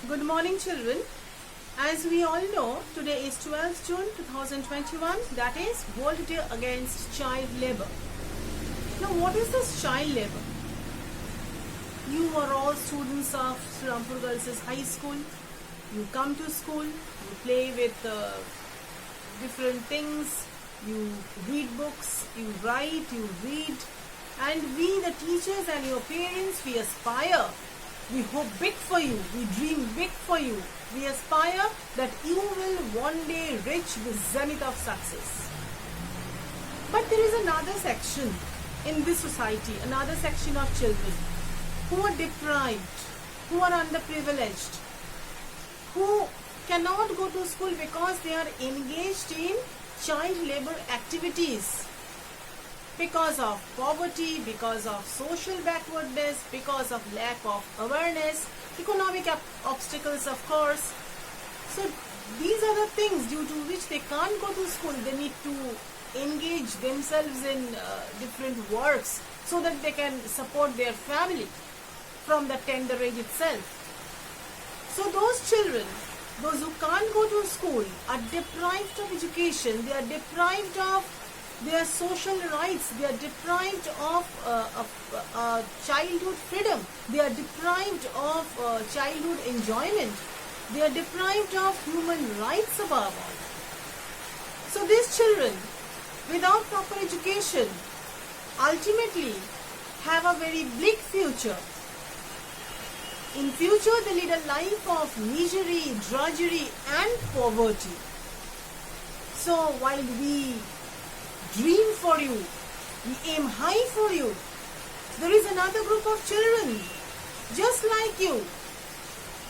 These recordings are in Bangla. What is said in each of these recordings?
Good morning, children. As we all know, today is 12th June 2021, that is World Day Against Child Labor. Now, what is this child labor? You are all students of Srirampur Girls' High School. You come to school, you play with different things, you read books, you write, you read, and we, the teachers and your parents, we aspire. We hope big for you. We dream big for you. We aspire that you will one day reach the zenith of success. But there is another section in this society, another section of children who are deprived, who are underprivileged, who cannot go to school because they are engaged in child labor activities. Because of poverty, because of social backwardness, because of lack of awareness, economic obstacles, of course. So these are the things due to which they can't go to school. They need to engage themselves in different works so that they can support their family from the tender age itself. So those children, those who can't go to school, are deprived of education. They are deprived of their social rights, they are deprived of childhood freedom, they are deprived of childhood enjoyment, they are deprived of human rights above all. So these children, without proper education, ultimately have a very bleak future. In future, they lead a life of misery, drudgery and poverty. So while we dream for you, we aim high for you, there is another group of children just like you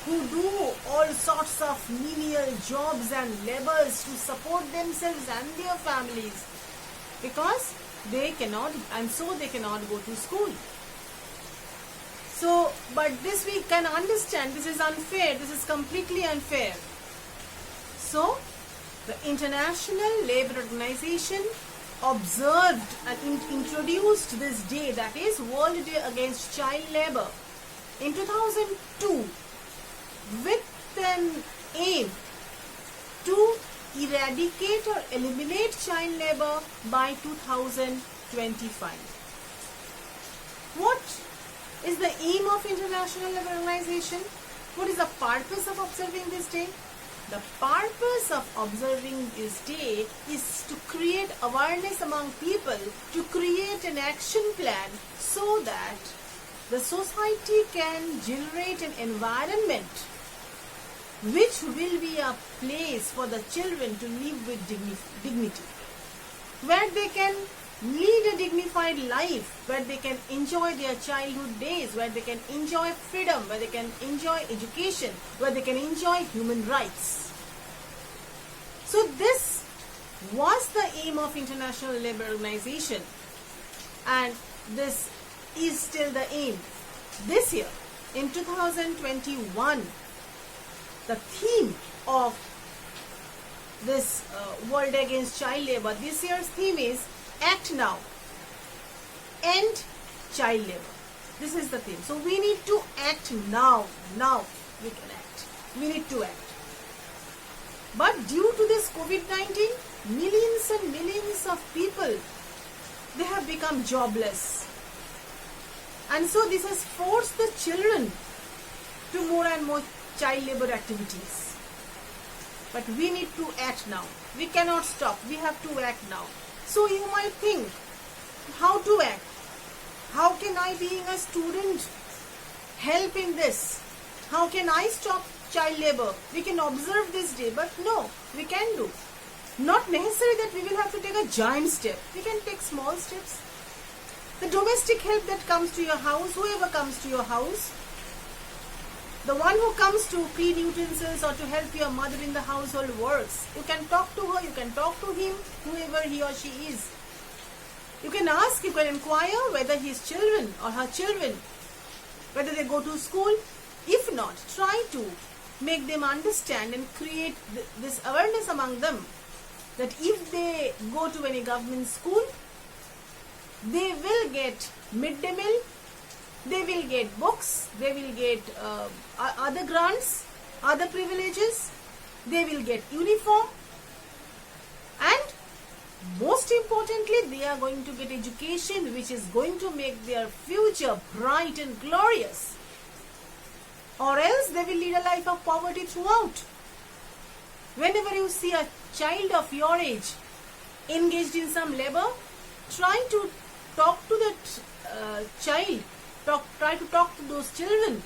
who do all sorts of menial jobs and labors to support themselves and their families because they cannot, and so they cannot go to school. So, but this we can understand, this is unfair, this is completely unfair. So, the International Labour Organization observed and introduced this day, that is World Day Against Child Labor, in 2002 with an aim to eradicate or eliminate child labor by 2025. What is the aim of International Labour Organization? What is the purpose of observing this day? The purpose of observing this day is to create awareness among people, to create an action plan so that the society can generate an environment which will be a place for the children to live with dignity, where they can lead a dignified life, where they can enjoy their childhood days, where they can enjoy freedom, where they can enjoy education, where they can enjoy human rights. So this was the aim of International Labour Organization, and this is still the aim. This year, in 2021, the theme of this World Day Against Child Labor, this year's theme is Act Now, End Child Labor. This is the theme. So we need to act now. Now we can act. We need to act. But due to this COVID-19, millions and millions of people, they have become jobless. And so this has forced the children to more and more child labor activities. But we need to act now. We cannot stop. We have to act now. So you might think, how to act? How can I, being a student, help in this? How can I stop child labor? We can observe this day, but no, we can do. Not necessary that we will have to take a giant step. We can take small steps. The domestic help that comes to your house, whoever comes to your house, the one who comes to clean utensils or to help your mother in the household works, you can talk to her, you can talk to him, whoever he or she is. You can ask, you can inquire whether his children or her children, whether they go to school. If not, try to make them understand and create this awareness among them that if they go to any government school, they will get midday meal, they will get books, they will get other grants, other privileges. They will get uniform, and most importantly, they are going to get education which is going to make their future bright and glorious. Or else they will lead a life of poverty throughout. Whenever you see a child of your age engaged in some labor, try to talk to that child, try to talk to those children.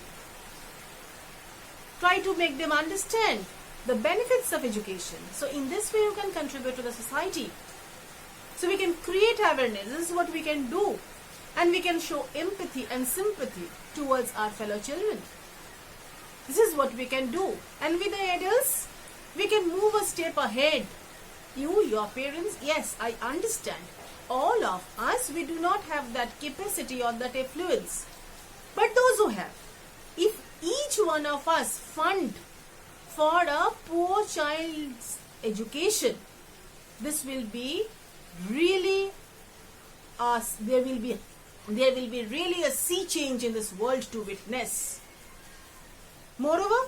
Try to make them understand the benefits of education. So in this way you can contribute to the society. So we can create awareness. This is what we can do. And we can show empathy and sympathy towards our fellow children. This is what we can do. And with the adults, we can move a step ahead. You, your parents, yes, I understand. All of us, we do not have that capacity or that affluence. But those who have, if each one of us fund for a poor child's education, this will be really there will be really a sea change in this world to witness. Moreover,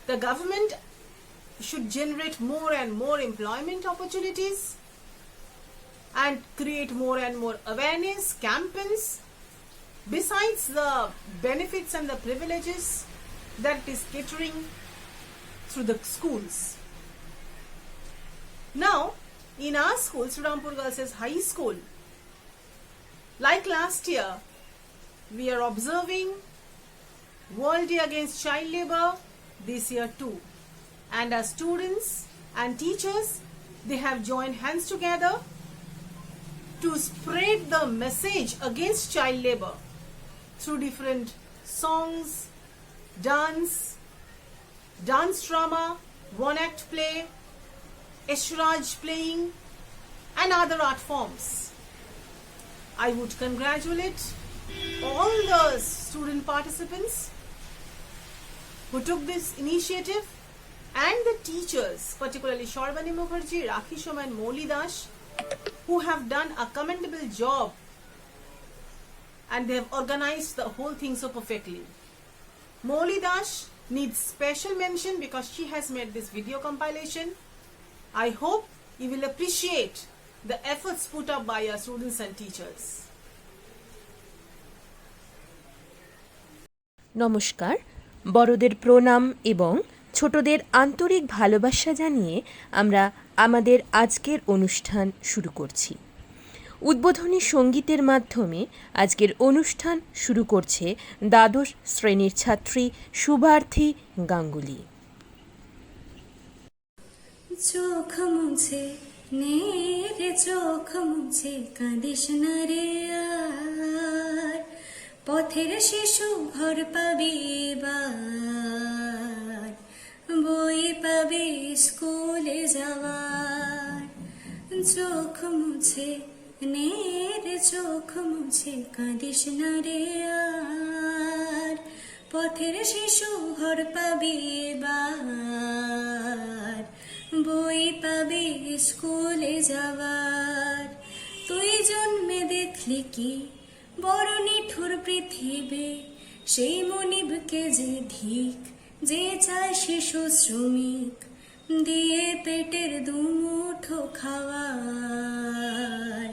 the government should generate more and more employment opportunities and create more and more awareness campaigns, besides the benefits and the privileges that it is catering through the schools. Now, in our school, Surampur Girls High School, like last year, we are observing World Day Against Child Labour this year too. And our students and teachers, they have joined hands together to spread the message against child labour through different songs, dance drama, one-act play, Eshraj playing, and other art forms. I would congratulate all the student participants who took this initiative and the teachers, particularly Sharbani Mukherjee, Rakhi Shoma and Moli Dash, who have done a commendable job, and they have organized the whole thing so perfectly. Moli Dash needs special mention because she has made this video compilation. I hope you will appreciate the efforts put up by our students and teachers. নমস্কার, বড়দের প্রণাম এবং ছোটদের আন্তরিক ভালোবাসা জানিয়ে আমরা আমাদের আজকের অনুষ্ঠান শুরু করছি। উদ্বোধনী সঙ্গীতের মাধ্যমে আজকের অনুষ্ঠান শুরু করছে দ্বাদশ শ্রেণীর ছাত্রী শুভার্থী গাঙ্গুলি। চোখ মুছে নে রে চোখ মুছে কাঁদিস না রে আর, পথের শিশু ঘর পাবি এবার, বই পাবি স্কুলে যাওয়ার। চোখ মুছে নে রে চোখ মুছে কাঁদিস না রে আর, পথের শিশু ঘর পাবি এবার, বই পাবি স্কুলে যাওয়ার। তুই জন্মে দেখলি কি বড় নিঠুর পৃথিবী, সেই মনিবকে যে ধিক যে চায় শিশু শ্রমিক, দিয়ে পেটের দুমুঠো খাওয়ার,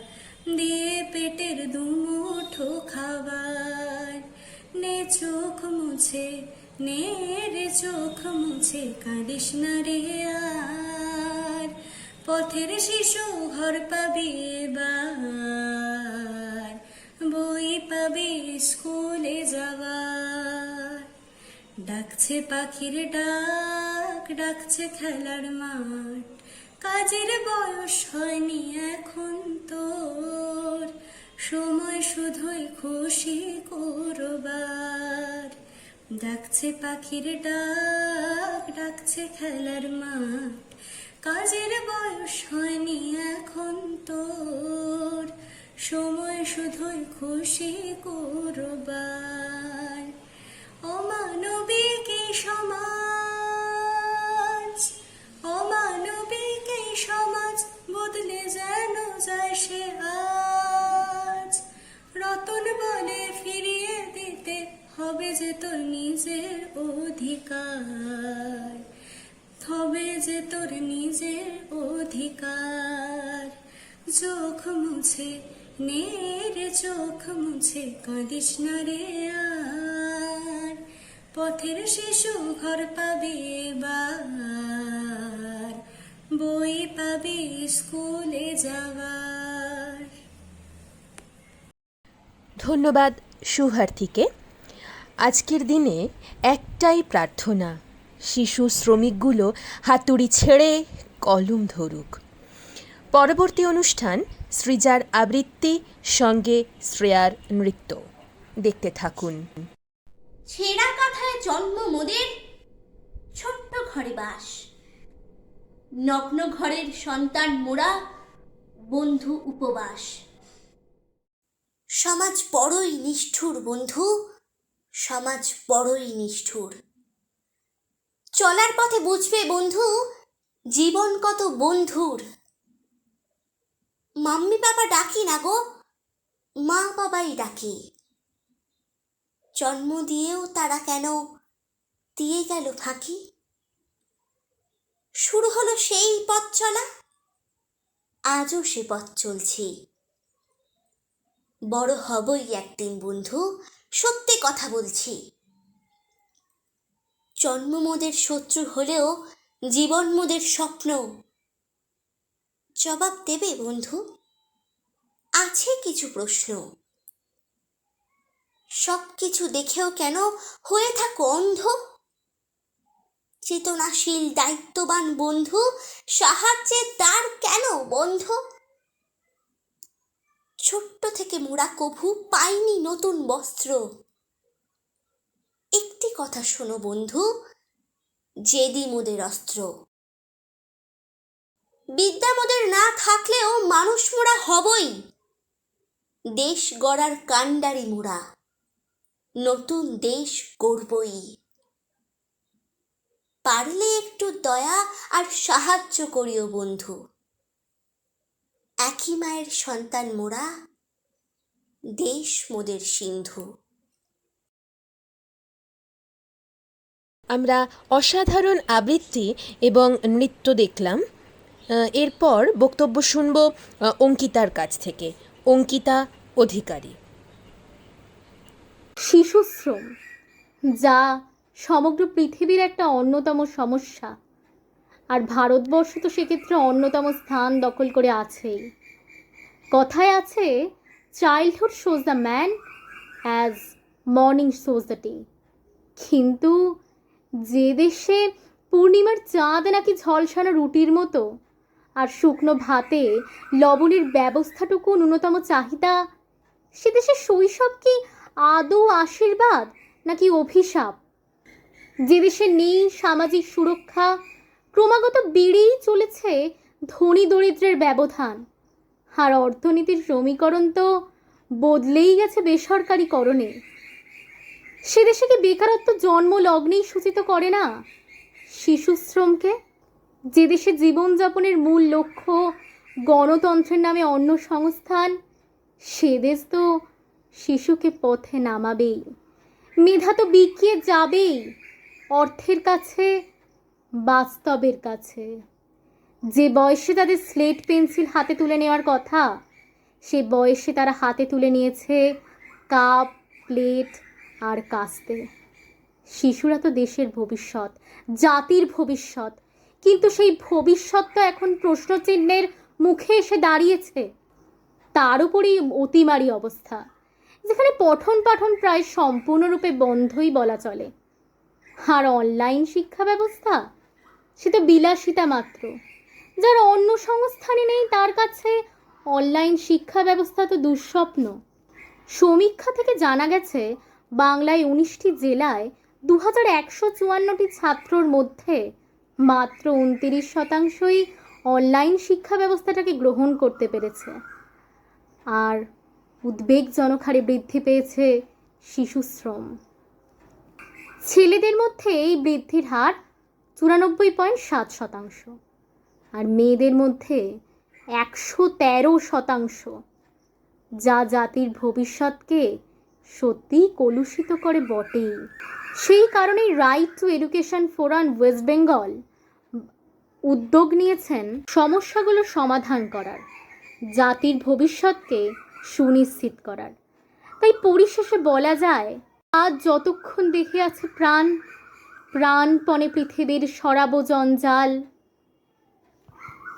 দিয়ে পেটের দুমুঠো খাবার। নে চোখ মুছে নে রে চোখ মুছে কাঁদিস না রে আর, পথের শিশু ঘর পাবি এবার, বই পাবি স্কুলে যাওয়ার। ডাকছে পাখির ডাক, ডাকছে খেলার মাঠ, কাজের বয়স হয়নি এখন তোর, সময় শুধুই খুশি করবার। ডাকছে পাখির ডাক, ডাকছে খেলার মাঠ, কাজের বয়স হয়নি এখন তোর, সময় শুধুই খুশি করবার। অমানবিক এই সমাজ, অমানবিক এই সমাজ বদলে যেন যায় সে আজ। রতন বলে ফিরিয়ে দিতে হবে যে তোর নিজের অধিকার। হবে যে তোর নিজের অধিকার। চোখ মুছে নে রে, চোখ মুছে কাঁদিস না রে আর। পথের শিশু ঘর পাবে এবার, বই পাবে স্কুলে যাওয়ার। ধন্যবাদ শুভার্থীকে। আজকের দিনে একটাই প্রার্থনা, শিশু শ্রমিকগুলো হাতুড়ি ছেড়ে কলম ধরুক। পরবর্তী অনুষ্ঠান সৃজার আবৃত্তি, সঙ্গে শ্রেয়ার নৃত্য। দেখতে থাকুন। ছেঁড়া কাঁথায় জন্ম মোদের, ছোট্ট ঘরে বাস। নগ্ন ঘরের সন্তান মোরা, বন্ধু উপবাস। সমাজ বড়ই নিষ্ঠুর বন্ধু, সমাজ বড়ই নিষ্ঠুর। চলার পথে বুঝবে বন্ধু, জীবন কত বন্ধুর। মাম্মি বাবা ডাকি না গো, মা বাবাই ডাকে। জন্ম দিয়েও তারা কেন দিয়ে গেল ফাঁকি। শুরু হলো সেই পথ চলা, আজও সে পথ চলছি। বড় হবই একদিন বন্ধু, সত্যি কথা বলছি। জন্ম মোদের শত্রু হলেও জীবন মোদের স্বপ্ন। জবাব দেবে বন্ধু, আছে কিছু প্রশ্ন। সব কিছু দেখেও কেন হয়ে থাকো অন্ধ। চেতনাশীল দায়িত্ববান বন্ধু, সাহায্যের দ্বার কেন বন্ধ। ছোট্ট থেকে মোরা কভু পাইনি নতুন বস্ত্র। একটি কথা শোনো বন্ধু, জেদি মোদের অস্ত্র। বিদ্যা মোদের না থাকলেও মানুষ মোরা হবই। দেশ গড়ার কাণ্ডারি মোরা, নতুন দেশ গড়বই। পারলে একটু দয়া আর সাহায্য করিও বন্ধু। একই মায়ের সন্তান মোরা, দেশ মোদের সিন্ধু। আমরা অসাধারণ আবৃত্তি এবং নৃত্য দেখলাম। এরপর বক্তব্য শুনব অঙ্কিতার কাছ থেকে। অঙ্কিতা অধিকারী। শিশুশ্রম, যা সমগ্র পৃথিবীর একটা অন্যতম সমস্যা, আর ভারতবর্ষ তো সেক্ষেত্রে অন্যতম স্থান দখল করে আছেই। কথায় আছে, childhood shows the man as morning shows the day. কিন্তু যে দেশে পূর্ণিমার চাঁদ নাকি ঝলসানো রুটির মতো, আর শুকনো ভাতে লবণের ব্যবস্থাটুকু ন্যূনতম চাহিদা, সে দেশের শৈশব কি আদৌ আশীর্বাদ নাকি অভিশাপ? যে দেশে নেই সামাজিক সুরক্ষা, ক্রমাগত বেড়েই চলেছে ধনী দরিদ্রের ব্যবধান, আর অর্থনীতির সমীকরণ তো বদলেই গেছে বেসরকারীকরণে। সে দেশে কি বেকারত্ব জন্ম লগ্নেই সূচিত করে না শিশুশ্রমকে? যে দেশে জীবনযাপনের মূল লক্ষ্য গণতন্ত্রের নামে অন্য সংস্থান, সে দেশ তো শিশুকে পথে নামাবেই। মেধা তো বিকিয়ে যাবেই অর্থের কাছে, বাস্তবের কাছে। যে বয়সে তাদের স্লেট পেন্সিল হাতে তুলে নেওয়ার কথা, সে বয়সে তারা হাতে তুলে নিয়েছে কাপ, প্লেট আর কাস্তে। শিশুরা তো দেশের ভবিষ্যৎ, জাতির ভবিষ্যৎ, কিন্তু সেই ভবিষ্যৎ তো এখন প্রশ্নচিহ্নের মুখে এসে দাঁড়িয়েছে। তার উপরেই অতিমারী অবস্থা, যেখানে পঠন পাঠন প্রায় সম্পূর্ণরূপে বন্ধই বলা চলে। আর অনলাইন শিক্ষা ব্যবস্থা, সে তো বিলাসিতা মাত্র। যার অন্য সংস্থানে নেই তার কাছে অনলাইন শিক্ষা ব্যবস্থা তো দুঃস্বপ্ন। সমীক্ষা থেকে জানা গেছে, বাংলায় 19টি জেলায় 2154টি ছাত্রর মধ্যে মাত্র 29%ই অনলাইন শিক্ষা ব্যবস্থাটাকে গ্রহণ করতে পেরেছে। আর উদ্বেগজনক হারে বৃদ্ধি পেয়েছে শিশুশ্রম। ছেলেদের মধ্যে এই বৃদ্ধির হার 94.7%, আর মেয়েদের মধ্যে 113%, যা জাতির ভবিষ্যৎকে সত্যিই কলুষিত করে বটেই। সেই কারণেই right two education forum West Bengal উদ্যোগ নিয়েছেন সমস্যাগুলোর সমাধান করার, জাতির ভবিষ্যৎকে সুনিশ্চিত করার। তাই পরিশেষে বলা যায়, আজ যতক্ষণ দেখে আছে প্রাণপণে পৃথিবীর সরাব জঞ্জাল,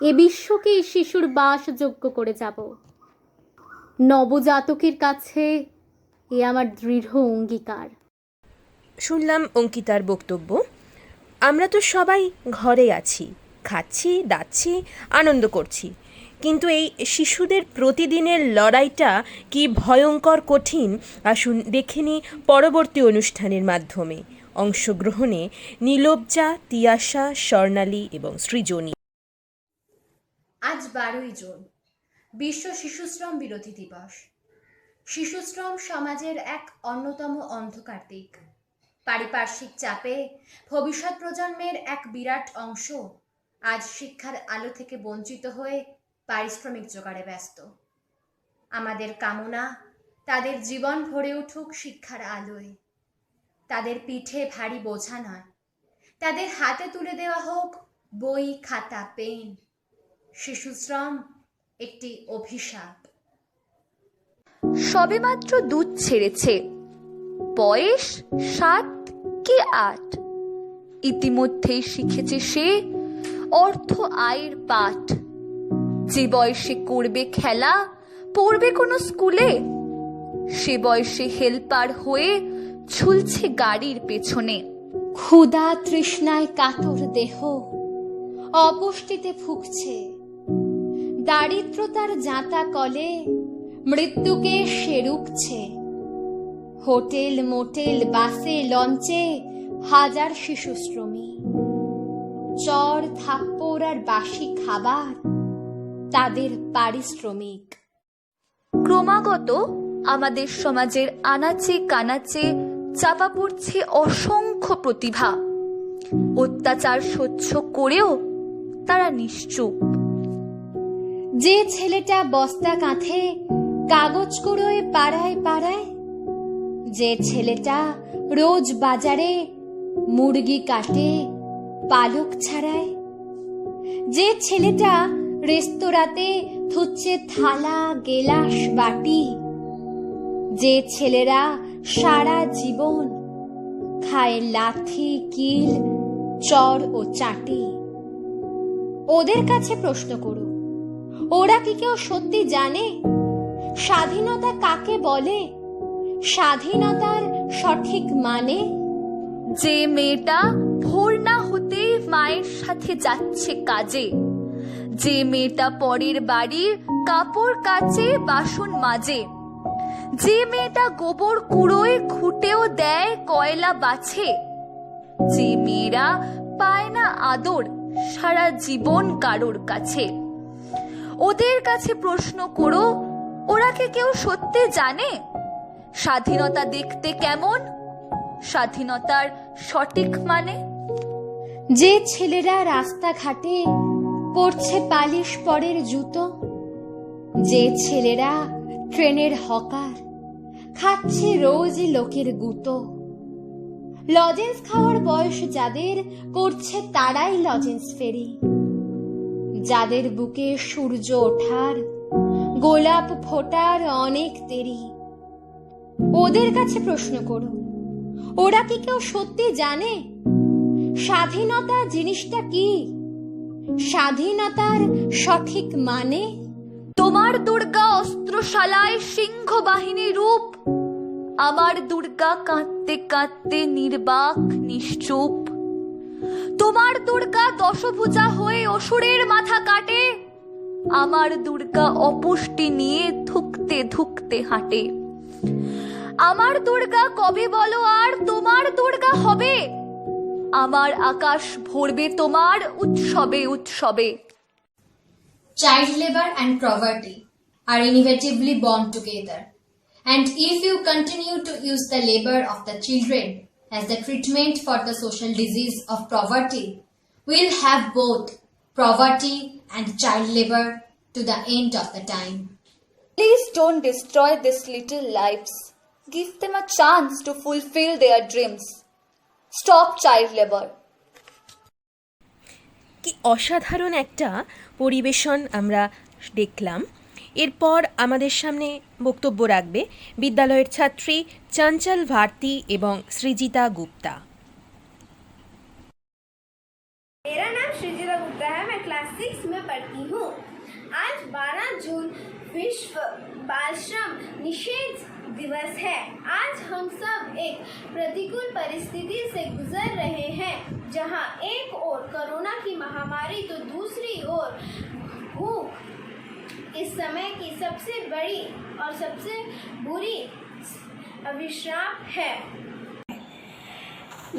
এ বিশ্বকে এই শিশুর বাসযোগ্য করে যাব। নবজাতকের কাছে এ আমার দৃঢ় অঙ্গীকার। শুনলাম অঙ্কিতার বক্তব্য। আমরা তো সবাই ঘরে আছি, খাচ্ছি, দাচ্ছি, আনন্দ করছি, কিন্তু এই শিশুদের প্রতিদিনের লড়াইটা কি ভয়ঙ্কর কঠিন, আসুন দেখে নিই পরবর্তী অনুষ্ঠানের মাধ্যমে। অংশগ্রহণে নীলব্জা, তিয়াশা, স্বর্ণালী এবং সৃজনী। আজ 12ই জুন, বিশ্ব শিশুশ্রম বিরোধী দিবস। শিশুশ্রম সমাজের এক অন্যতম অন্ধকার দিক। পারিপার্শ্বিক চাপে ভবিষ্যৎ প্রজন্মের এক বিরাট অংশ আজ শিক্ষার আলো থেকে বঞ্চিত হয়ে পারিশ্রমিক জোগাড়ে ব্যস্ত। আমাদের কামনা, তাদের জীবন ভরে উঠুক শিক্ষার আলোয়। তাদের পিঠে ভারী বোঝা নয়, তাদের হাতে তুলে দেওয়া হোক বই, খাতা, পেন। শিশুশ্রম একটি অভিশাপ। সবেমাত্র দুধ ছেড়েছে, বয়স 7 কি 8। ইতিমধ্যেই শিখেছে সে অর্থ আয়ের পাঠ। যে বয়সে করবে খেলা, পড়বে কোনো স্কুলে, সে বয়সে হেল্পার হয়ে ঝুলছে গাড়ির পেছনে। ক্ষুধা তৃষ্ণায় কাতর দেহ অপুষ্টিতে ভুগছে, দারিদ্রতার জাঁতা কলে মৃত্যুকে সে রুখছে। হোটেল, মোটেল, বাসে, লঞ্চে হাজার শিশু শ্রমী। চর, থাপ্পড় আর বাসি খাবার তাদের পারিশ্রমিক। ক্রমাগত আমাদের সমাজের আনাচে কানাচে চাপা পড়ছে অসংখ্য প্রতিভা। অত্যাচার সহ্য করেও তারা নিশ্চুপ। যে ছেলেটা বস্তা কাঁধে কাগজ কুড়োয় পাড়ায় পাড়ায়, যে ছেলেটা রোজ বাজারে মুরগি কাটে পালক ছাড়ায়, যে ছেলেটা রেস্তোরাঁতে ধুচ্ছে থালা, গেলাস, বাটি, যে ছেলেরা সারা জীবন খায় লাথি, কিল, চর ও চাটি, ওদের কাছে প্রশ্ন করো, ওরা কি কেউ সত্যি জানে স্বাধীনতা কাকে বলে, স্বাধীনতার সঠিক মানে? যে মেয়েটা ভোর না হতে মায়ের সাথে যাচ্ছে কাজে, যে মেয়েটা পরের বাড়ির কাপড় কাচে, বাসন মাজে, যে মেয়েটা গোবর কুড়োয় খুঁটেও দেয়, কয়লা বাছে, যে মেয়েরা পায় না আদর সারা জীবন কারোর কাছে, ওদের কাছে প্রশ্ন করো, ওরা কি কেউ সত্যি জানে স্বাধীনতা দেখতে কেমন, স্বাধীনতার সঠিক মানে? যে ছেলেরা রাস্তাঘাটে পরছে পালিশ পরের জুতো, যে ছেলেরা ট্রেনের হকার খাচ্ছে রোজ লোকের গুঁতো, লজেন্স খাওয়ার বয়স যাদের করছে তারাই লজেন্স ফেরি, যাদের বুকে সূর্য ওঠার গোলাপ ফোটার অনেক দেরি, ওদের কাছে প্রশ্ন করো, ওরা কি কেউ সত্যি জানে স্বাধীনতা জিনিসটা কি, স্বাধীনতার সঠিক মানে? তোমার দুর্গা অস্ত্রশালায় সিংহ বাহিনী রূপ, আমার দুর্গা কাঁদতে কাঁদতে নির্বাক নিশ্চুপ। তোমার দুর্গা দশভুজা হয়ে অসুরের মাথা কাটে, আমার দুর্গা অপুষ্টি নিয়ে ধুকতে ধুকতে হাঁটে। আমার দুর্গা কবে বলো আর তোমার দুর্গা হবে, আমার আকাশ ভরবে তোমার উৎসবে উৎসবে। Child labor and poverty are inevitably bound together, and if you continue to use the labor of the children as the treatment for the social disease of poverty, we'll have both poverty and child labor to the end of the time. Please don't destroy these little lives. Give them a chance to fulfill their dreams. Stop child labor. কি অসাধারণ একটা পরিবেশন আমরা দেখলাম। এরপর আমাদের সামনে বক্তব্য রাখবে বিদ্যালয়ের ছাত্রী চঞ্চল ভারতী এবং সৃজিতা গুপ্তা। मेरा नाम सृजिता गुप्ता है। मैं क्लास 6 में पढ़ती हूँ। आज 12 जून विश्व बाल श्रम निषेध दिवस है। आज हम सब एक प्रतिकूल परिस्थिति से गुजर रहे हैं, जहाँ एक ओर कोरोना की महामारी तो दूसरी ओर भूख इस समय की सबसे बड़ी और सबसे बुरी अभिशाप है।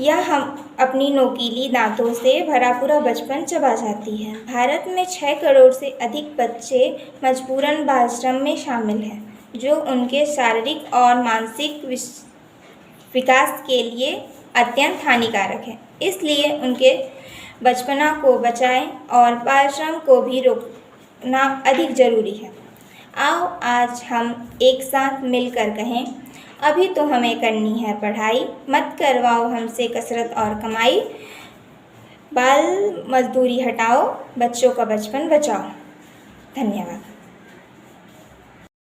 यह हम अपनी नोकीली दांतों से भरा पूरा बचपन चबा जाती है। भारत में 6 करोड़ से अधिक बच्चे मजबूरन बाल श्रम में शामिल हैं, जो उनके शारीरिक और मानसिक विकास के लिए अत्यंत हानिकारक है। इसलिए उनके बचपना को बचाएं और बाल श्रम को भी रोकना अधिक ज़रूरी है। आओ आज हम एक साथ मिलकर कहें, अभी तो हमें करनी है पढ़ाई, मत करवाओ हमसे कसरत और कमाई, बाल मजदूरी हटाओ, बच्चों का बचपन बचाओ। धन्यवाद।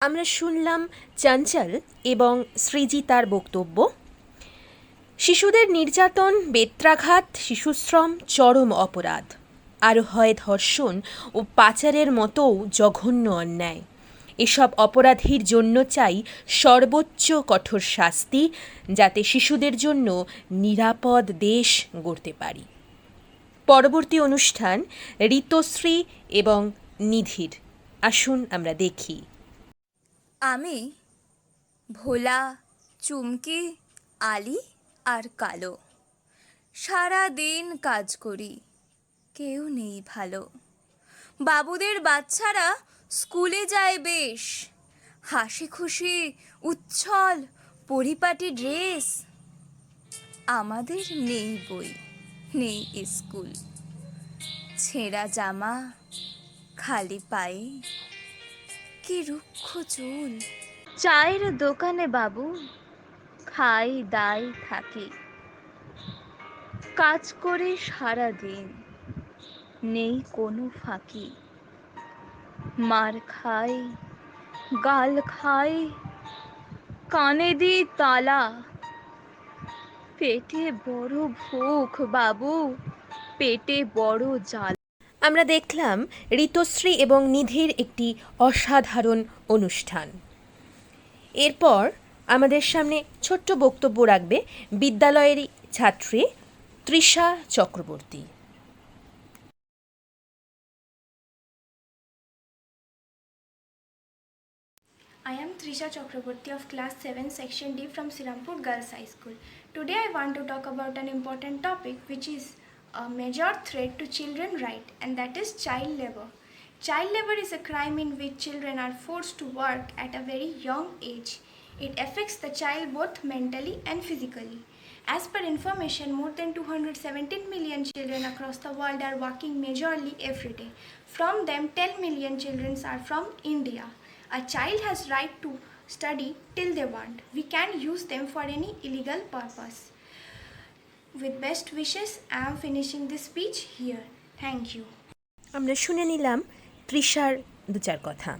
আমরা শুনলাম চঞ্চল এবং সৃজিতার বক্তব্য। শিশুদের নির্যাতন, বেত্রাঘাত, শিশুশ্রম চরম অপরাধ, আরও হয় ধর্ষণ ও পাচারের মতোও জঘন্য অন্যায়। এসব অপরাধীর জন্য চাই সর্বোচ্চ কঠোর শাস্তি, যাতে শিশুদের জন্য নিরাপদ দেশ গড়তে পারি। পরবর্তী অনুষ্ঠান ঋতশ্রী এবং নিধির। আসুন আমরা দেখি। আমি ভোলা, চুমকি, আলি আর কালো সারা দিন কাজ করি, কেউ নেই ভালো। বাবুদের বাচ্চারা স্কুলে যায় বেশ, হাসি খুশি উচ্ছল পরিপাটি ড্রেস। আমাদের নেই বই, নেই স্কুল, ছেঁড়া জামা, খালি পায়ে, কি রুক্ষ চুল। চায়ের দোকানে বাবু খাই দাই থাকি, কাজ করে সারা দিন, নেই কোনো ফাঁকি। মার খাই, গাল খাই, কানে দি তালা, পেটে বড় ভুখ বাবু, পেটে বড় জ্বালা। আমরা দেখলাম ঋতশ্রী এবং নিধির একটি অসাধারণ অনুষ্ঠান। এরপর আমাদের সামনে ছোট্ট বক্তব্য রাখবে বিদ্যালয়েরই ছাত্রী Trisha Chakraborty. I am Trisha Chakraborty of class 7 section D from Sirampur Girls High School. Today I want to talk about an important topic which is a major threat to children's rights, and that is child labor. Child labor is a crime in which children are forced to work at a very young age. It affects the child both mentally and physically. As per information, more than 217 million children across the world are working majorly every day. From them, 10 million children are from India. A child has right to study till they want. We can use them for any illegal purpose. With best wishes, I am finishing this speech here. Thank you. আমরা শুনে নিলাম তৃষার দু চার কথা।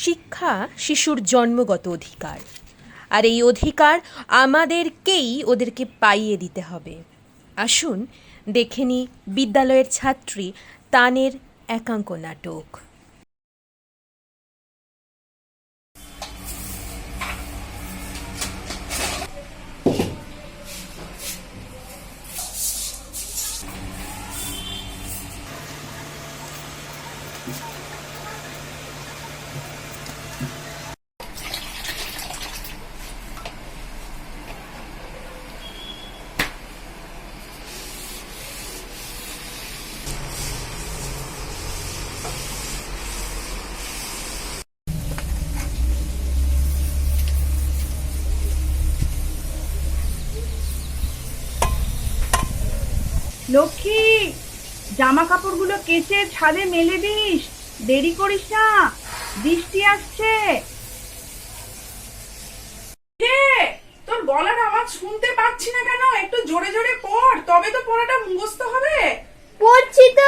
শিক্ষা শিশুর জন্মগত অধিকার, আর এই অধিকার আমাদেরকেই ওদেরকে পাইয়ে দিতে হবে। আসুন দেখে নিই বিদ্যালয়ের ছাত্রী তানের একাঙ্ক নাটক। লক্ষ্মী, জামা কাপড়গুলো কেচে ছাদে মেলে দিস, দেরি করিস না, বৃষ্টি আসছে। তোর গলার আওয়াজ শুনতে পাচ্ছি না কেন? একটু জোরে জোরে পড়, তবে তো পড়াটা মুখস্থ হবে। পড়ছি তো।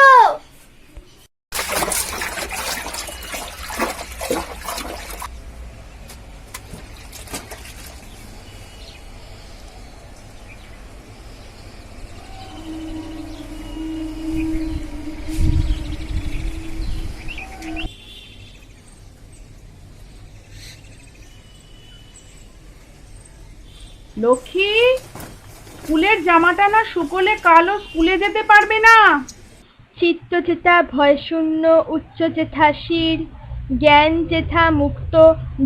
লক্ষ্মী, স্কুলের জামাটা না শুকোলে কালো স্কুলে যেতে পারবে না। চিত্তচেতা ভয়শূন্য উচ্চ চেথা শির, জ্ঞান চেথা মুক্ত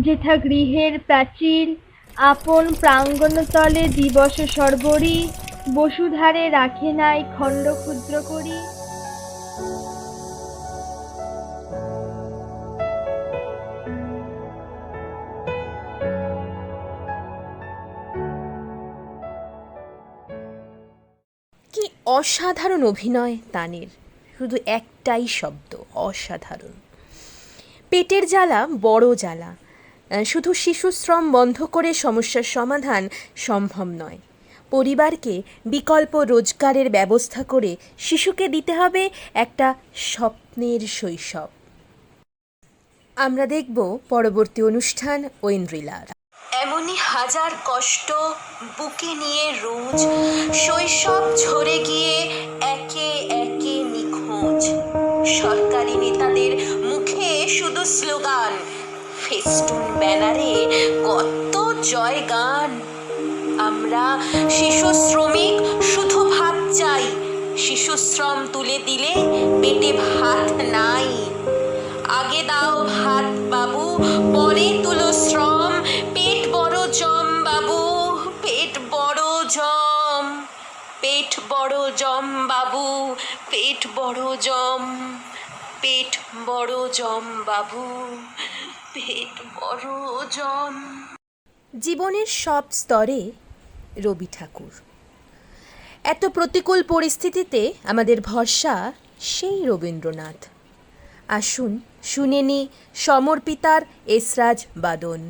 যেথা গৃহের প্রাচীর, আপন প্রাঙ্গণতলে দিবস সর্বরি, বসুধারে রাখে নাই খণ্ড ক্ষুদ্র করি। কি অসাধারণ অভিনয় তানের, শুধু একটাই শব্দ, অসাধারণ। পেটের জ্বালা বড় জ্বালা, শুধু শিশুশ্রম বন্ধ করে সমস্যার সমাধান সম্ভব নয়। পরিবারকে বিকল্প রোজগারের ব্যবস্থা করে শিশুকে দিতে হবে একটা স্বপ্নের শৈশব। আমরা দেখব পরবর্তী অনুষ্ঠান ঐন্দ্রিলার। এমনই হাজার কষ্ট বুকে নিয়ে রোজ শৈশব ঝরে গিয়ে একে একে নিখোঁজ। সরকারি নেতাদের মুখে শুধু স্লোগান, ফেস্টুন ব্যানারে কত জয়গান। আমরা শিশু শ্রমিক শুধু ভাত চাই, শিশু শ্রম তুলে দিলে পেটে ভাত নাই। আগে দাও ভাত বাবু, পরে তুলো শ্রম, পেট বড় জম বাবু, পেট বড় জম, পেট বড় জম বাবু, পেট বড় জম, পেট বড় জম বাবু, পেট বড় জম। জীবনের সব স্তরে রবি ঠাকুর। এত প্রতিকূল পরিস্থিতিতে আমাদের ভরসা সেই রবীন্দ্রনাথ। আসুন শুনে নি সমর্পিতার এসরাজ বাদন।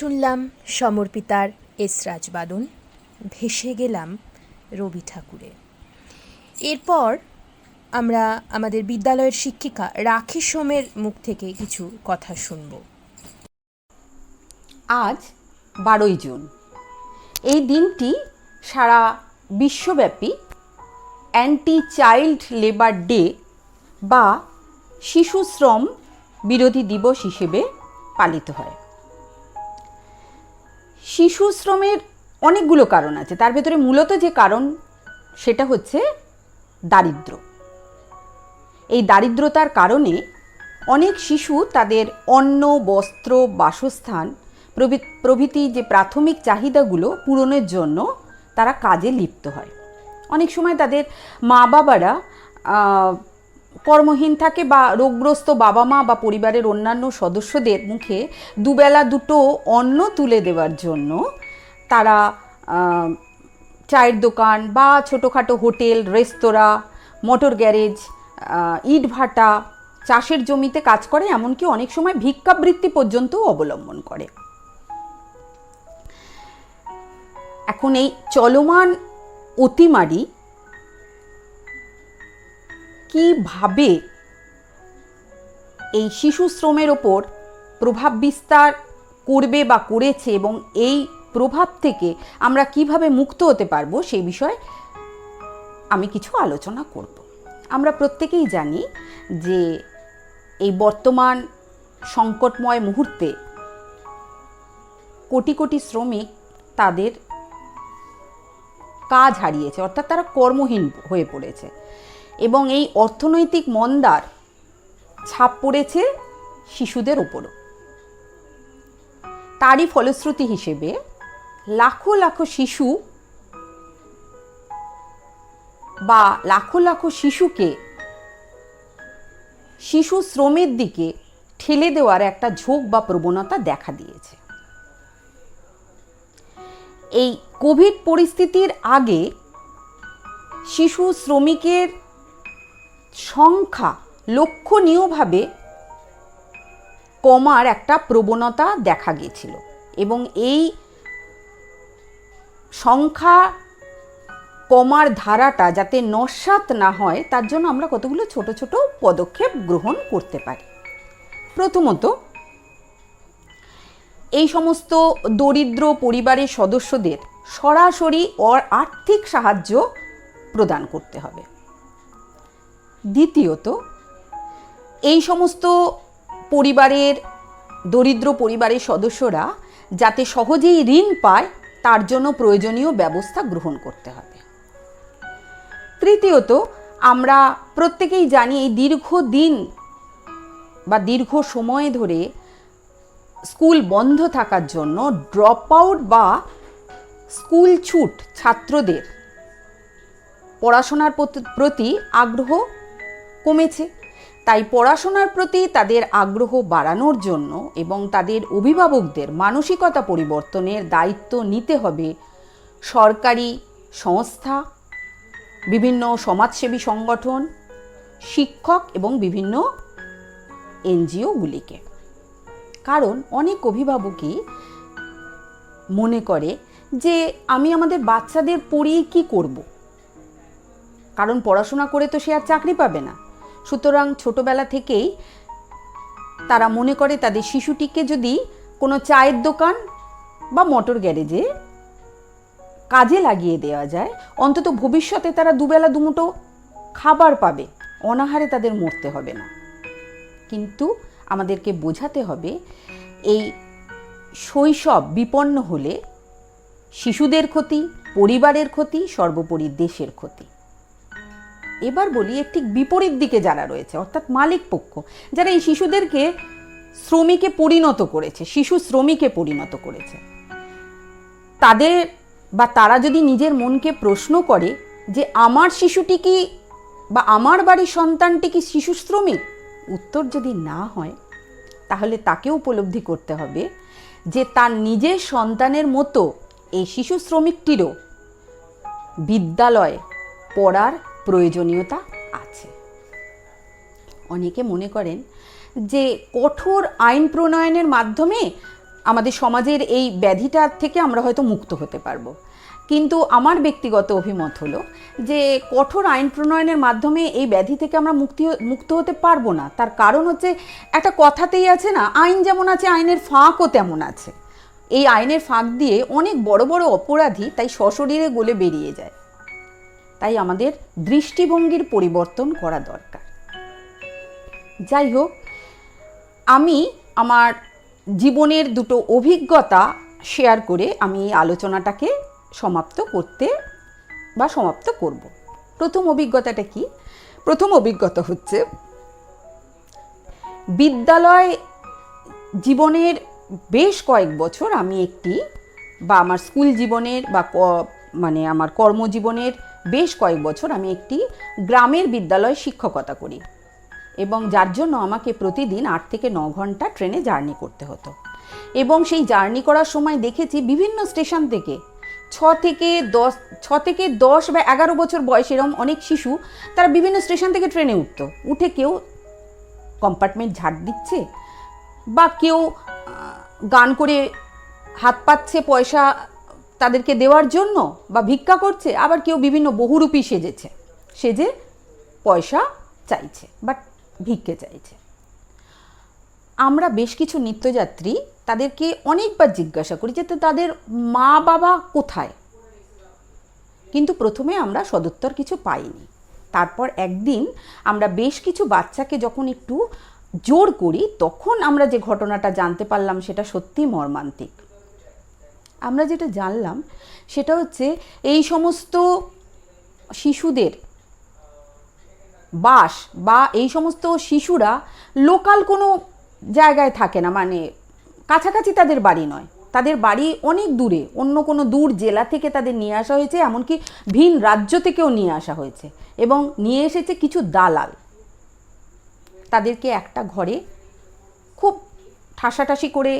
শুনলাম সমর্পিতার এসরাজ বাদন, ভেসে গেলাম রবি ঠাকুরে। এরপর আমরা আমাদের বিদ্যালয়ের শিক্ষিকা রাখি সোমের মুখ থেকে কিছু কথা শুনব। আজ 12ই জুন। এই দিনটি সারা বিশ্বব্যাপী অ্যান্টি চাইল্ড লেবার ডে বা শিশু শ্রম বিরোধী দিবস হিসেবে পালিত হয়। শিশু শ্রমের অনেকগুলো কারণ আছে, তার ভেতরে মূলত যে কারণ সেটা হচ্ছে দারিদ্র্য। এই দারিদ্রতার কারণে অনেক শিশু তাদের অন্ন, বস্ত্র, বাসস্থান প্রভৃতি যে প্রাথমিক চাহিদাগুলো পূরণের জন্য তারা কাজে লিপ্ত হয়। অনেক সময় তাদের মা বাবারা কর্মহীন থাকে বা রোগগ্রস্ত বাবা মা বা পরিবারের অন্যান্য সদস্যদের মুখে দুবেলা দুটো অন্ন তুলে দেওয়ার জন্য তারা চায়ের দোকান বা ছোটোখাটো হোটেল, রেস্তোরাঁ, মোটর গ্যারেজ, ইট ভাটা, চাষের জমিতে কাজ করে, এমনকি অনেক সময় ভিক্ষাবৃত্তি পর্যন্তও অবলম্বন করে। এখন এই চলমান অতিমারি কিভাবে এই শিশু শ্রমের ওপর প্রভাব বিস্তার করবে বা করেছে এবং এই প্রভাব থেকে আমরা কিভাবে মুক্ত হতে পারবো সেই বিষয়ে আমি কিছু আলোচনা করব। আমরা প্রত্যেকেই জানি যে এই বর্তমান সংকটময় মুহূর্তে কোটি কোটি শ্রমিক তাদের কাজ হারিয়েছে, অর্থাৎ তারা কর্মহীন হয়ে পড়েছে এবং এই অর্থনৈতিক মন্দার ছাপ পড়েছে শিশুদের ওপরও। তারই ফলশ্রুতি হিসেবে লাখো লাখো শিশু বা লাখো লাখো শিশুকে শিশু শ্রমের দিকে ঠেলে দেওয়ার একটা ঝোঁক বা প্রবণতা দেখা দিয়েছে। এই কোভিড পরিস্থিতির আগে শিশু শ্রমিকের সংখ্যা লক্ষণীয়ভাবে কমার একটা প্রবণতা দেখা গিয়েছিল এবং এই সংখ্যা কমার ধারাটা যাতে নস্যাৎ না হয় তার জন্য আমরা কতগুলো ছোট ছোট পদক্ষেপ গ্রহণ করতে পারি। প্রথমত, এই সমস্ত দরিদ্র পরিবারের সদস্যদের সরাসরি আর্থিক সাহায্য প্রদান করতে হবে। দ্বিতীয়ত, এই সমস্ত পরিবারের দরিদ্র পরিবারের সদস্যরা যাতে সহজেই ঋণ পায় তার জন্য প্রয়োজনীয় ব্যবস্থা গ্রহণ করতে হবে। তৃতীয়ত, আমরা প্রত্যেকেই জানি এই দীর্ঘদিন বা দীর্ঘ সময় ধরে স্কুল বন্ধ থাকার জন্য ড্রপ আউট বা স্কুল ছুট ছাত্রদের পড়াশোনার প্রতি আগ্রহ কমেছে। তাই পড়াশোনার প্রতি তাদের আগ্রহ বাড়ানোর জন্য এবং তাদের অভিভাবকদের মানসিকতা পরিবর্তনের দায়িত্ব নিতে হবে সরকারি সংস্থা, বিভিন্ন সমাজসেবী সংগঠন, শিক্ষক এবং বিভিন্ন এনজিওগুলিকে। কারণ অনেক অভিভাবকই মনে করে যে আমি আমাদের বাচ্চাদের পড়িয়ে কি করব, কারণ পড়াশোনা করে তো সে আর চাকরি পাবে না। সুতরাং ছোটবেলা থেকেই তারা মনে করে তাদের শিশুটিকে যদি কোনো চায়ের দোকান বা মোটর গ্যারেজে কাজে লাগিয়ে দেওয়া যায়, অন্তত ভবিষ্যতে তারা দুবেলা দুমুঠো খাবার পাবে, অনাহারে তাদের মরতে হবে না। কিন্তু আমাদেরকে বোঝাতে হবে এই শৈশব বিপন্ন হলে শিশুদের ক্ষতি, পরিবারের ক্ষতি, সর্বোপরি দেশের ক্ষতি। এবার বলি এর ঠিক বিপরীত দিকে যারা রয়েছে, অর্থাৎ মালিক পক্ষ, যারা এই শিশুদেরকে শ্রমিকে পরিণত করেছে, শিশু শ্রমিকে পরিণত করেছে, তাদের বা তারা যদি নিজের মনকে প্রশ্ন করে যে আমার শিশুটি কি বা আমার বাড়ির সন্তানটি কি শিশু শ্রমিক, উত্তর যদি না হয় তাহলে তাকে উপলব্ধি করতে হবে যে তার নিজের সন্তানের মতো এই শিশু শ্রমিকটিরও বিদ্যালয়ে পড়ার প্রয়োজনীয়তা আছে। অনেকে মনে করেন যে কঠোর আইন প্রণয়নের মাধ্যমে আমাদের সমাজের এই ব্যাধিটার থেকে আমরা হয়তো মুক্ত হতে পারবো। কিন্তু আমার ব্যক্তিগত অভিমত হলো যে কঠোর আইন প্রণয়নের মাধ্যমে এই ব্যাধি থেকে আমরা মুক্ত হতে পারবো না। তার কারণ হচ্ছে, একটা কথাতেই আছে না, আইন যেমন আছে আইনের ফাঁকও তেমন আছে। এই আইনের ফাঁক দিয়ে অনেক বড় বড় অপরাধী তাই সশরীরে গলে বেরিয়ে যায়। তাই আমাদের দৃষ্টিভঙ্গির পরিবর্তন করা দরকার। যাই হোক, আমি আমার জীবনের দুটো অভিজ্ঞতা শেয়ার করে আমি এই আলোচনাটাকে সমাপ্ত করব। প্রথম অভিজ্ঞতাটা কি? প্রথম অভিজ্ঞতা হচ্ছে, বিদ্যালয় জীবনের বেশ কয়েক বছর আমি আমার স্কুল জীবনের আমার কর্মজীবনের বেশ কয়েক বছর আমি একটি গ্রামের বিদ্যালয়ে শিক্ষকতা করি, এবং যার জন্য আমাকে প্রতিদিন 8 থেকে 9 ঘন্টা ট্রেনে জার্নি করতে হতো। এবং সেই জার্নি করার সময় দেখেছি বিভিন্ন স্টেশন থেকে 6 থেকে 10 বা 11 বছর বয়স এরকম অনেক শিশু, তারা বিভিন্ন স্টেশন থেকে ট্রেনে উঠে কেউ কম্পার্টমেন্ট ঝাড় দিচ্ছে, বা কেউ গান করে হাত পাচ্ছে পয়সা তাদেরকে দেওয়ার জন্য, বা ভিক্ষা করছে, আবার কেউ বিভিন্ন বহুরূপী সেজে পয়সা চাইছে বা ভিক্ষে চাইছে। আমরা বেশ কিছু নিত্যযাত্রী তাদেরকে অনেকবার জিজ্ঞাসা করি যে তাদের মা বাবা কোথায়, কিন্তু প্রথমে আমরা সদুত্তর কিছু পাইনি। তারপর একদিন আমরা বেশ কিছু বাচ্চাকে যখন একটু জোর করি, তখন আমরা যে ঘটনাটা জানতে পারলাম সেটা সত্যি মর্মান্তিক। আমরা যেটা জানলাম সেটা হচ্ছে, এই সমস্ত শিশুদের বাস বা এই সমস্ত শিশুরা লোকাল কোনো জায়গায় থাকে না, মানে কাছাকাছি তাদের বাড়ি নয়, তাদের বাড়ি অনেক দূরে, অন্য কোনো দূর জেলা থেকে তাদের নিয়ে আসা হয়েছে, এমনকি ভিন রাজ্য থেকেও নিয়ে আসা হয়েছে, এবং নিয়ে এসেছে কিছু দালাল। তাদেরকে একটা ঘরে খুব ঠাসাঠাসি করে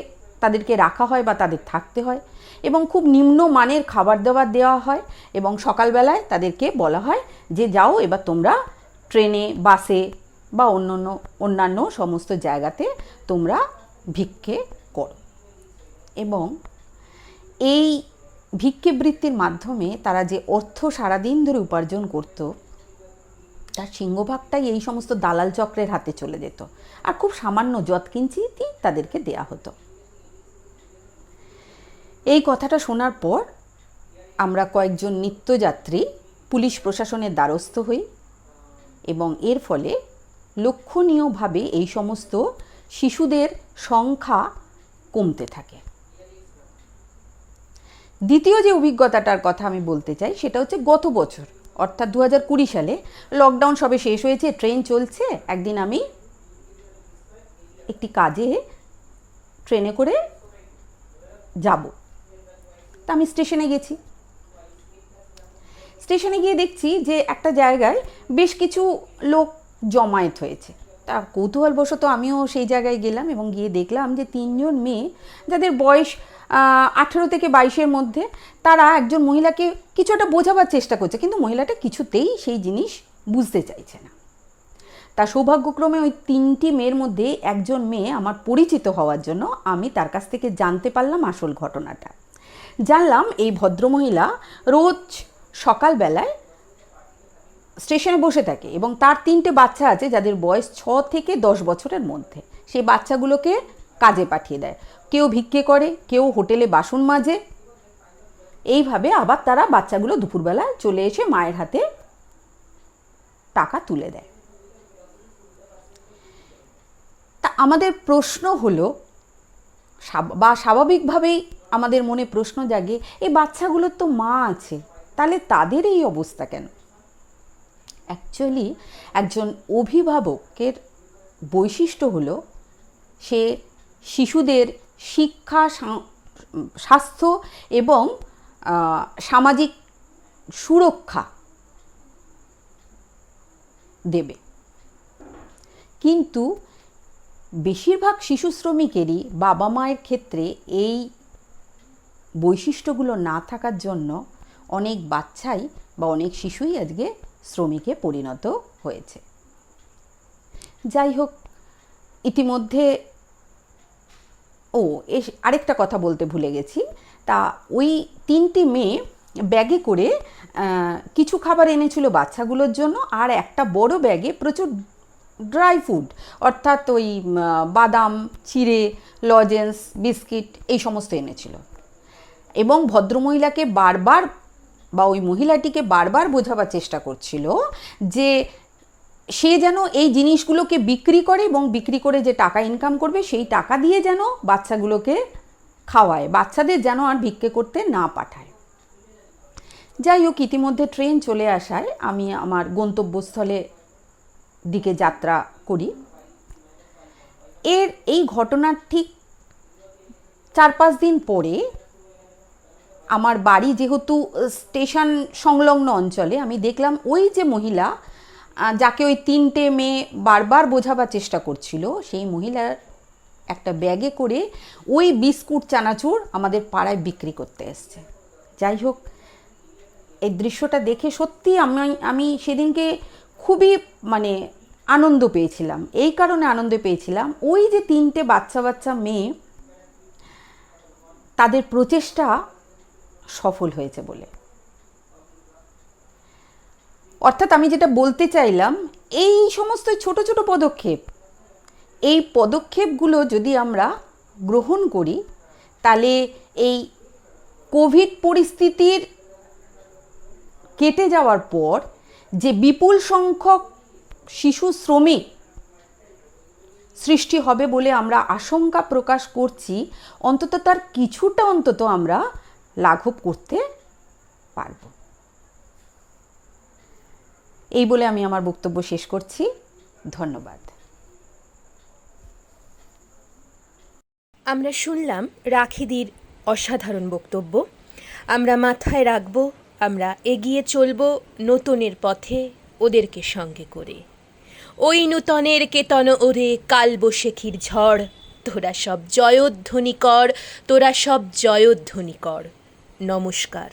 তাদেরকে রাখা হয় বা তাদের থাকতে হয়, এবং খুব নিম্নমানের খাবার দাবার দেওয়া হয়, এবং সকালবেলায় তাদেরকে বলা হয় যে যাও এবার তোমরা ট্রেনে, বাসে বা অন্যান্য সমস্ত জায়গাতে তোমরা ভিক্ষে করো। এবং এই ভিক্ষেবৃত্তির মাধ্যমে তারা যে অর্থ সারাদিন ধরে উপার্জন করত, তার সিংহভাগটাই এই সমস্ত দালাল চক্রের হাতে চলে যেত, আর খুব সামান্য যৎকিঞ্চিতই তাদেরকে দেয়া হতো। এই কথাটা শোনার পর আমরা কয়েকজন নিত্যযাত্রী পুলিশ প্রশাসনের দ্বারস্থ হই, এবং এর ফলে লক্ষণীয়ভাবে এই সমস্ত শিশুদের সংখ্যা কমতে থাকে। দ্বিতীয় যে অভিজ্ঞতাটার কথা আমি বলতে চাই সেটা হচ্ছে, গত বছর অর্থাৎ 2020 সালে লকডাউন সবে শেষ হয়েছে, ট্রেন চলছে। একদিন আমি একটি কাজে ট্রেনে করে যাব, তা আমি স্টেশনে গেছি। স্টেশনে গিয়ে দেখছি যে একটা জায়গায় বেশ কিছু লোক জমায়েত হয়েছে। তা কৌতূহলবশত আমিও সেই জায়গায় গেলাম, এবং গিয়ে দেখলাম যে 3 জন মেয়ে, যাদের বয়স 18 থেকে 22-এর মধ্যে, তারা একজন মহিলাকে কিছু একটা বোঝাবার চেষ্টা করছে, কিন্তু মহিলাটা কিছুতেই সেই জিনিস বুঝতে চাইছে না। তা সৌভাগ্যক্রমে ওই 3টি মেয়ের মধ্যে একজন মেয়ে আমার পরিচিত হওয়ার জন্য আমি তার কাছ থেকে জানতে পারলাম আসল ঘটনাটা। জানলাম এই ভদ্রমহিলা রোজ সকালবেলায় স্টেশনে বসে থাকে, এবং তার 3টে বাচ্চা আছে যাদের বয়স 6 থেকে 10 বছরের মধ্যে। সেই বাচ্চাগুলোকে কাজে পাঠিয়ে দেয়, কেউ ভিক্ষে করে, কেউ হোটেলে বাসন মাজে। এইভাবে আবার তারা বাচ্চাগুলো দুপুরবেলা চলে এসে মায়ের হাতে টাকা তুলে দেয়। তা আমাদের প্রশ্ন হলো, বা স্বাভাবিকভাবেই আমাদের মনে প্রশ্ন জাগে, এই বাচ্চাগুলোর তো মা আছে, তাহলে তাদের এই অবস্থা কেন? অ্যাকচুয়ালি একজন অভিভাবকের বৈশিষ্ট্য হলো সে শিশুদের শিক্ষা, স্বাস্থ্য এবং সামাজিক সুরক্ষা দেবে। কিন্তু বেশিরভাগ শিশু শ্রমিকেরই বাবা মায়ের ক্ষেত্রে এই বৈশিষ্ট্যগুলো না থাকার জন্য অনেক বাচ্চাই বা অনেক শিশুই আজকে শ্রমিকে পরিণত হয়েছে। যাই হোক, ইতিমধ্যে আরেকটা কথা বলতে ভুলে গেছি, তা ওই 3টে মেয়ে ব্যাগে করে কিছু খাবার এনেছিল বাচ্চাগুলোর জন্য, আর একটা বড় ব্যাগে প্রচুর ড্রাই ফুড, অর্থাৎ ওই বাদাম, চিড়ে, লজেন্স, বিস্কিট এই সমস্ত এনেছিল। এবং ভদ্রমহিলাকে বারবার বা ওই মহিলাটিকে বারবার বোঝাবার চেষ্টা করছিল যে সে যেন এই জিনিসগুলোকে বিক্রি করে এবং বিক্রি করে যে টাকা ইনকাম করবে সেই টাকা দিয়ে যেন বাচ্চাগুলোকে খাওয়ায়, বাচ্চাদের যেন আর ভিক্ষে করতে না পাঠায়। যাই হোক, ইতিমধ্যে ট্রেন চলে আসায় আমি আমার গন্তব্যস্থলে দিকে যাত্রা করি। এই ঘটনার ঠিক 4-5 দিন পরে আমার বাড়ি যেহেতু স্টেশন সংলগ্ন অঞ্চলে, আমি দেখলাম ওই যে মহিলা যাকে ওই 3টে মেয়ে বারবার বোঝাবার চেষ্টা করছিল, সেই মহিলার একটা ব্যাগে করে ওই বিস্কুট চানাচুর আমাদের পাড়ায় বিক্রি করতে এসছে। যাই হোক, এই দৃশ্যটা দেখে সত্যি আমি সেদিনকে খুবই আনন্দ পেয়েছিলাম। এই কারণে আনন্দ পেয়েছিলাম, ওই যে 3টে বাচ্চা মেয়ে তাদের প্রচেষ্টা সফল হয়েছে বলে। অর্থাৎ আমি যেটা বলতে চাইলাম, এই সমস্ত ছোট ছোট পদক্ষেপ, এই পদক্ষেপগুলো যদি আমরা গ্রহণ করি, তাহলে এই কোভিড পরিস্থিতির কেটে যাওয়ার পর যে বিপুল সংখ্যক শিশু শ্রমিক সৃষ্টি হবে বলে আমরা আশঙ্কা প্রকাশ করছি, অন্তত তার কিছুটা অন্তত আমরা লাঘব করতে পারব। এই বলে আমি আমার বক্তব্য শেষ করছি। ধন্যবাদ। আমরা শুনলাম রাখিদির অসাধারণ বক্তব্য। আমরা মাথায় রাখব, আমরা এগিয়ে চলব নতুনের পথে ওদেরকে সঙ্গে করে। ওই নূতনের কেতন ওরে কালবৈশাখীর ঝড়, তোরা সব জয়ধ্বনি কর, তোরা সব জয়ধ্বনি কর। নমস্কার।